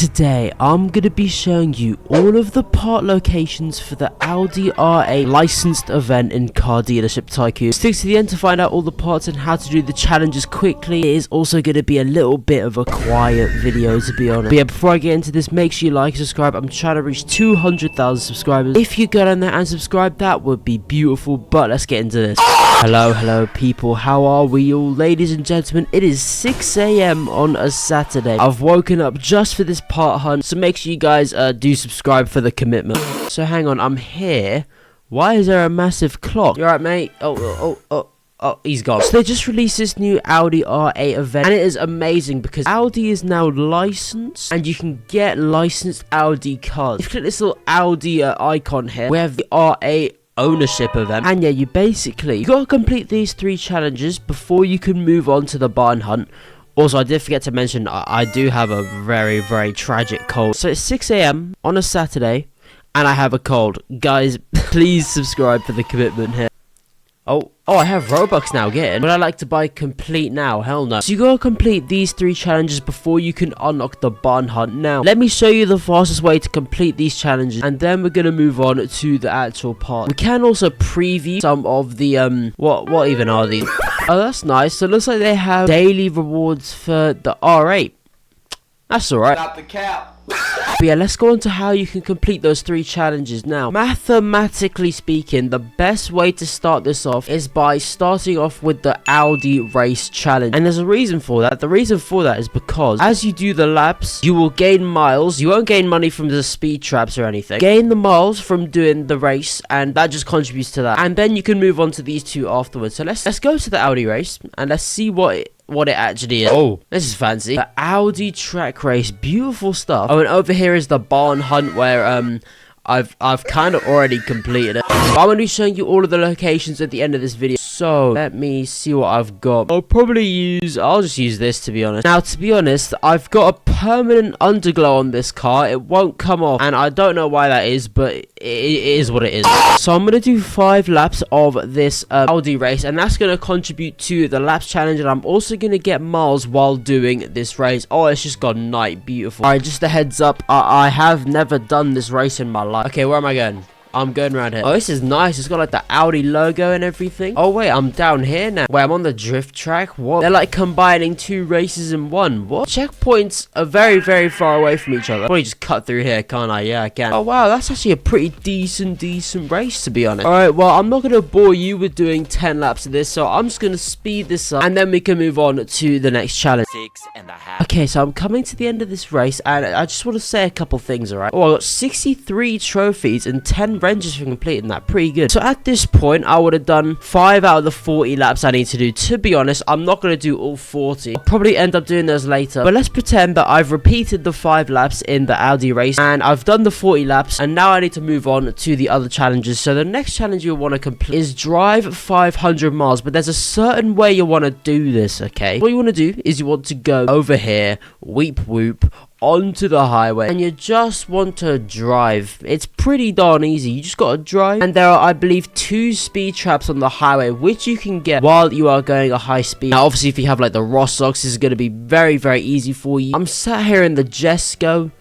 Today I'm going to be showing you all of the part locations for the Audi R8 licensed event in car dealership Tycoon. Stick to the end to find out all the parts and how to do the challenges quickly. It is also going to be a little bit of a quiet video, to be honest. But yeah, before I get into this, make sure you like and subscribe. I'm trying to reach 200,000 subscribers. If you get on there and subscribe, that would be beautiful. But let's get into this. Hello people, how are we all? Ladies and gentlemen, it is 6 AM on a Saturday. I've woken up just for this part hunt, so make sure you guys do subscribe for the commitment. So hang on, I'm here. Why is there a massive clock? You alright, mate? Oh, he's gone. So they just released this new Audi R8 event, and it is amazing because Audi is now licensed, and you can get licensed Audi cars. If you click this little Audi icon here, we have the R8 ownership event, and yeah, you gotta complete these 3 challenges before you can move on to the barn hunt. Also, I did forget to mention I do have a very tragic cold. So it's 6 AM on a Saturday and I have a cold. Guys, please subscribe for the commitment here. Oh, I have Robux now, get in. Would I like to buy complete now? Hell no. So you gotta complete these 3 challenges before you can unlock the barn hunt. Now, let me show you the fastest way to complete these challenges, and then we're gonna move on to the actual part. We can also preview some of the, what even are these? Oh, that's nice. So it looks like they have daily rewards for the R8. That's alright. Stop the cap. But yeah, let's go on to how you can complete those 3 challenges. Now, mathematically speaking, the best way to start this off is by starting off with the Audi race challenge. And there's a reason for that. The reason for that is because as you do the laps, you will gain miles. You won't gain money from the speed traps or anything. Gain the miles from doing the race, and that just contributes to that. And then you can move on to these 2 afterwards. So let's go to the Audi race and let's see what it actually is. Oh, this is fancy. The Audi track race, beautiful stuff. Oh, and over here is the barn hunt where I've kind of already completed it. But I'm going to be showing you all of the locations at the end of this video. So let me see what I've got. I'll just use this, to be honest. Now, to be honest, I've got a permanent underglow on this car. It won't come off, and I don't know why that is, but it is what it is. So I'm going to do 5 laps of this Audi race, and that's going to contribute to the laps challenge, and I'm also going to get miles while doing this race. Oh, it's just gone night. Beautiful. Alright, just a heads up, I have never done this race in my life. Okay, where am I going? I'm going around here. Oh, this is nice. It's got like the Audi logo and everything. Oh, wait, I'm down here now. Wait, I'm on the drift track. What? They're like combining 2 races in one. What? Checkpoints are very far away from each other. Probably just cut through here, can't I? Yeah, I can. Oh, wow, that's actually a pretty decent race, to be honest. Alright, well, I'm not going to bore you with doing 10 laps of this, so I'm just going to speed this up, and then we can move on to the next challenge. 6.5. Okay, so I'm coming to the end of this race, and I just want to say a couple things, alright? Oh, I got 63 trophies and 10 wrenches for completing that. Pretty good. So at this point, I would have done 5 out of the 40 laps I need to do. To be honest, I'm not going to do all 40. I'll probably end up doing those later. But let's pretend that I've repeated the 5 laps in the Audi race, and I've done the 40 laps, and now I need to move on to the other challenges. So the next challenge you'll want to complete is drive 500 miles, but there's a certain way you want to do this, okay? What you want to do is you want to go over here, whoop, onto the highway, and you just want to drive. It's pretty darn easy. You just gotta drive, and there are, I believe, 2 speed traps on the highway which you can get while you are going a high speed. Now obviously, if you have like the Rossox, this is going to be very easy for you. I'm sat here in the Jesco.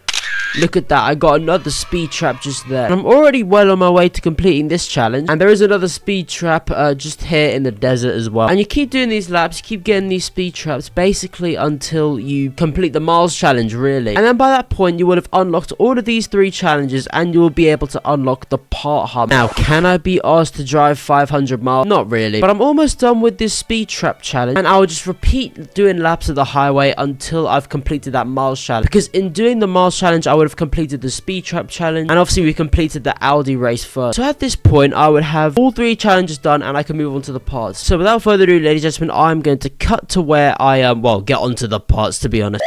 Look at that, I got another speed trap just there. And I'm already well on my way to completing this challenge. And there is another speed trap just here in the desert as well. And you keep doing these laps, you keep getting these speed traps basically until you complete the miles challenge, really. And then by that point, you will have unlocked all of these 3 challenges, and you will be able to unlock the part hub. Now, can I be asked to drive 500 miles? Not really. But I'm almost done with this speed trap challenge, and I will just repeat doing laps of the highway until I've completed that miles challenge. Because in doing the miles challenge, I would have completed the speed trap challenge, and obviously we completed the Audi race first. So at this point, I would have all 3 challenges done, and I can move on to the parts. So without further ado, ladies and gentlemen, I'm going to cut to where I am. Well, get onto the parts, to be honest.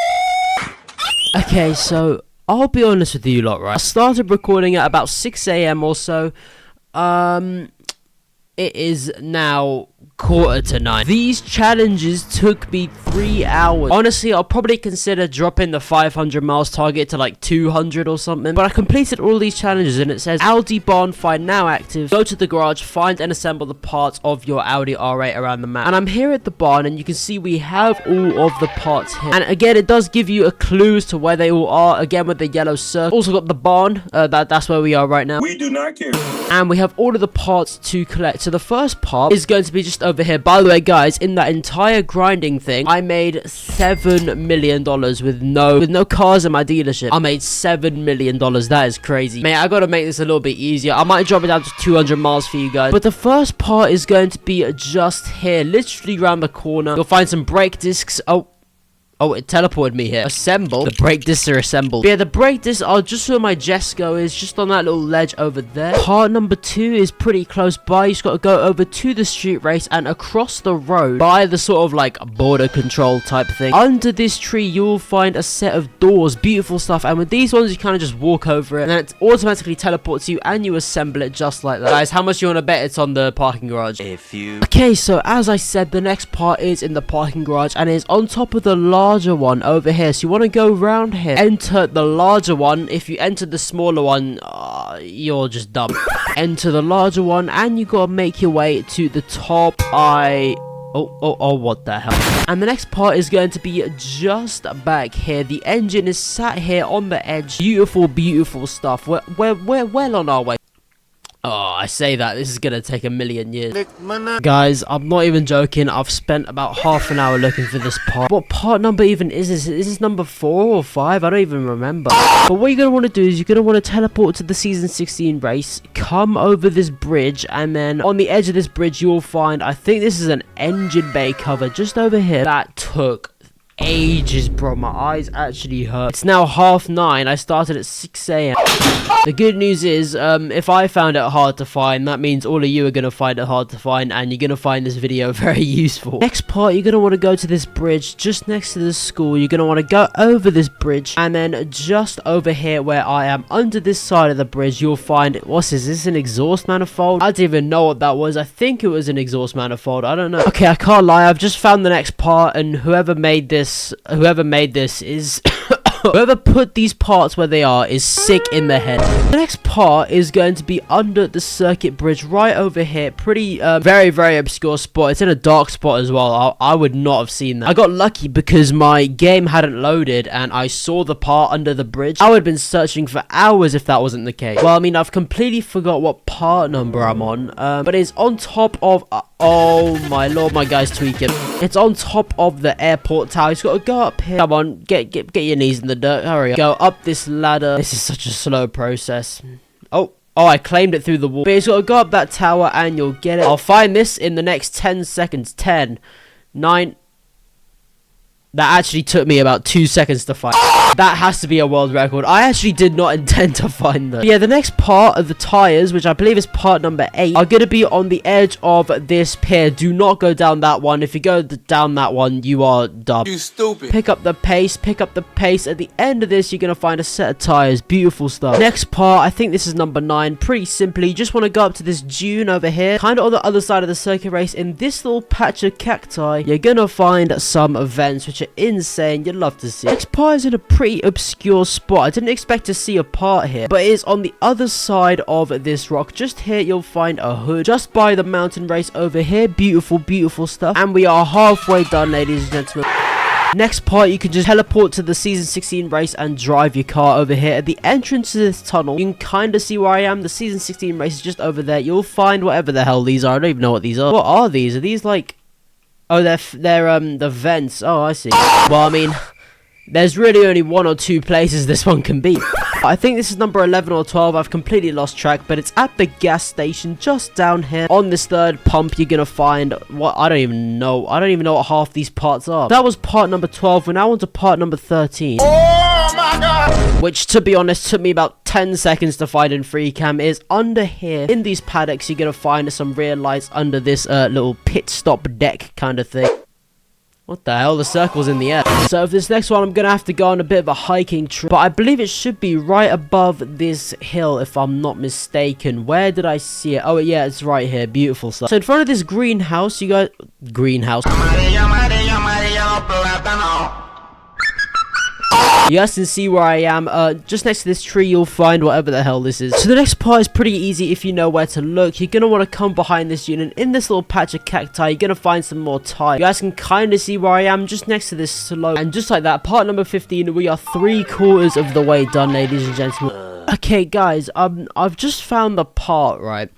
Okay, so I'll be honest with you lot, right? I started recording at about 6 AM or so. It is now 8:45. These challenges took me 3 hours. Honestly, I'll probably consider dropping the 500 miles target to like 200 or something. But I completed all these challenges and it says Audi barn find now active. Go to the garage, find and assemble the parts of your Audi R8 around the map. And I'm here at the barn and you can see we have all of the parts here. And again, it does give you a clue as to where they all are. Again, with the yellow circle. Also got the barn. That's where we are right now. We do not care. And we have all of the parts to collect. So the first part is going to be just over here. By the way, guys, in that entire grinding thing, I made $7 million with no cars in my dealership. I made $7 million. That is crazy. Man, I gotta make this a little bit easier. I might drop it down to 200 miles for you guys. But the first part is going to be just here, literally around the corner. You'll find some brake discs. Oh, it teleported me here. Assemble. The brake discs are assembled. But yeah, the brake discs are just where my Jesco is. Just on that little ledge over there. Part number 2 is pretty close by. You just got to go over to the street race and across the road by the sort of like border control type thing. Under this tree, you'll find a set of doors. Beautiful stuff. And with these ones, you kind of just walk over it. And then it automatically teleports you and you assemble it just like that. Guys, how much you want to bet it's on the parking garage? Okay, so as I said, the next part is in the parking garage. And it's on top of the larger one over here. So you want to go around here, enter the larger one. If you enter the smaller one, you're just dumb. Enter the larger one and you gotta make your way to the top. Oh, what the hell? And the next part is going to be just back here. The engine is sat here on the edge. Beautiful stuff. We're well on our way. Oh, I say that. This is going to take a million years. Guys, I'm not even joking. I've spent about half an hour looking for this part. What part number even is this? Is this number 4 or 5? I don't even remember. But what you're going to want to do is you're going to want to teleport to the Season 16 race. Come over this bridge. And then on the edge of this bridge, you'll find, I think this is an engine bay cover just over here. That took ages, bro. My eyes actually hurt. It's now 9:30. I started at 6 a.m. The good news is, if I found it hard to find, that means all of you are going to find it hard to find, and you're going to find this video very useful. Next part, you're going to want to go to this bridge just next to the school. You're going to want to go over this bridge, and then just over here where I am, under this side of the bridge, you'll find, what's this? Is this an exhaust manifold? I didn't even know what that was. I think it was an exhaust manifold. I don't know. Okay, I can't lie. I've just found the next part, and whoever made this is whoever put these parts where they are is sick in the head. The next part is going to be under the circuit bridge right over here. Pretty very obscure spot. It's in a dark spot as well. I would not have seen that. I got lucky because my game hadn't loaded and I saw the part under the bridge. I would have been searching for hours if that wasn't the case. Well, I mean, I've completely forgot what part number I'm on, but it's on top of oh my lord, my guy's tweaking. It's on top of the airport tower. He's got to go up here. Come on, get your knees in the dirt. Hurry up. Go up this ladder. This is such a slow process. Oh, I claimed it through the wall. But he's got to go up that tower and you'll get it. I'll find this in the next 10 seconds. 10, 9. That actually took me about 2 seconds to find. That has to be a world record. I actually did not intend to find that. But yeah, the next part of the tires, which I believe is part number 8, are going to be on the edge of this pier. Do not go down that one. If you go down that one, you are dumb. You stupid. Pick up the pace. At the end of this, you're going to find a set of tires. Beautiful stuff. Next part, I think this is number 9. Pretty simply, you just want to go up to this dune over here. Kind of on the other side of the circuit race. In this little patch of cacti, you're going to find some events, which are insane. You'd love to see. Next part is in a pretty obscure spot. I didn't expect to see a part here, but it is on the other side of this rock. Just here you'll find a hood just by the mountain race over here. Beautiful stuff, and we are halfway done, ladies and gentlemen. Next part, you can just teleport to the Season 16 race and drive your car over here. At the entrance to this tunnel, you can kind of see where I am. The Season 16 race is just over there. You'll find whatever the hell these are. I don't even know what these are. What are these? Are these like... Oh, they're the vents. Oh, I see. Well, I mean, there's really only 1 or 2 places this one can be. I think this is number 11 or 12. I've completely lost track, but it's at the gas station just down here. On this third pump, you're gonna find what I don't even know what half these parts are. That was part number 12. We're now on to part number 13. Oh my god! Which, to be honest, took me about 10 seconds to find in free cam. Is under here in these paddocks. You're gonna find some rear lights under this little pit stop deck kind of thing. What the hell? The circle's in the air. So for this next one, I'm going to have to go on a bit of a hiking trip. But I believe it should be right above this hill, if I'm not mistaken. Where did I see it? Oh, yeah, it's right here. Beautiful stuff. So in front of this greenhouse, you guys... Greenhouse. You guys can see where I am. Just next to this tree, you'll find whatever the hell this is. So the next part is pretty easy if you know where to look. You're going to want to come behind this unit. In this little patch of cacti, you're going to find some more tires. You guys can kind of see where I am, just next to this slope. And just like that, part number 15, we are 3/4 of the way done, ladies and gentlemen. Okay, guys, I've just found the part, right?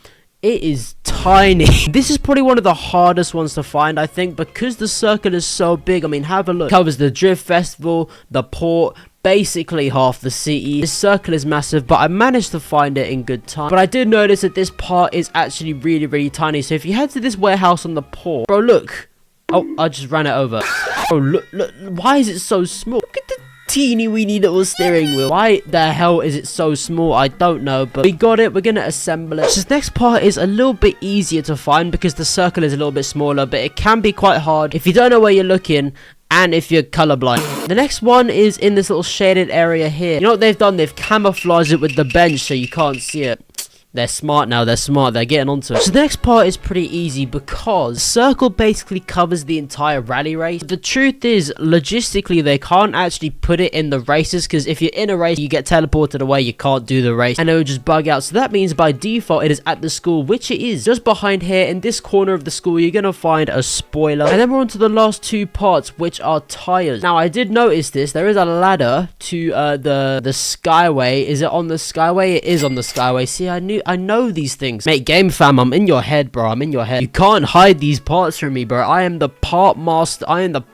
It is tiny. This is probably one of the hardest ones to find, I think, because the circle is so big. I mean, have a look. It covers the drift festival, the port, basically half the city. This circle is massive, but I managed to find it in good time. But I did notice that this part is actually really, really tiny. So if you head to this warehouse on the port, bro, look. Oh, I just ran it over. Oh, look. Why is it so small? Look at the teeny weeny little steering wheel. Why the hell is it so small? I don't know, but we got it. We're gonna assemble it. So this next part is a little bit easier to find because the circle is a little bit smaller, but it can be quite hard if you don't know where you're looking and if you're colorblind. The next one is in this little shaded area here. You know what they've done? They've camouflaged it with the bench so you can't see it. They're smart now, they're smart, they're getting onto it. So the next part is pretty easy because the circle basically covers the entire rally race. The truth is, logistically, they can't actually put it in the races because if you're in a race, you get teleported away, you can't do the race, and it will just bug out. So that means by default, it is at the school, which it is. Just behind here, in this corner of the school, you're going to find a spoiler. And then we're on to the last two parts, which are tires. Now, I did notice this. There is a ladder to the skyway. Is it on the skyway? It is on the skyway. See, I know these things. Mate, game fam, I'm in your head, bro. I'm in your head. You can't hide these parts from me, bro. I am the part master. I am the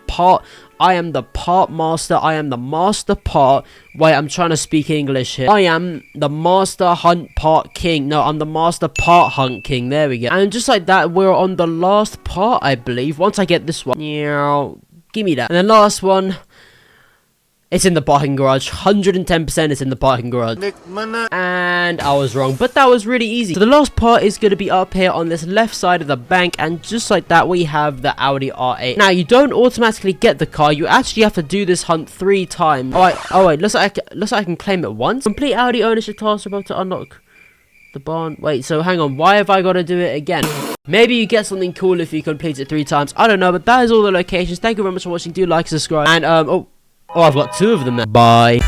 master part. Wait, I'm trying to speak English here. I am the master hunt part king. No, I'm the master part hunt king. There we go. And just like that, we're on the last part, I believe. Once I get this one. Give me that. And the last one. It's in the parking garage. 110% it's in the parking garage. And I was wrong, but that was really easy. So the last part is going to be up here on this left side of the bank, and just like that, we have the Audi R8. Now, you don't automatically get the car. You actually have to do this hunt 3 times. Oh wait, looks like I can claim it once. Complete Audi ownership task about to unlock the barn. Wait, so hang on. Why have I got to do it again? Maybe you get something cool if you complete it 3 times. I don't know, but that is all the locations. Thank you very much for watching. Do like, subscribe, and Oh, I've got 2 of them now. Bye.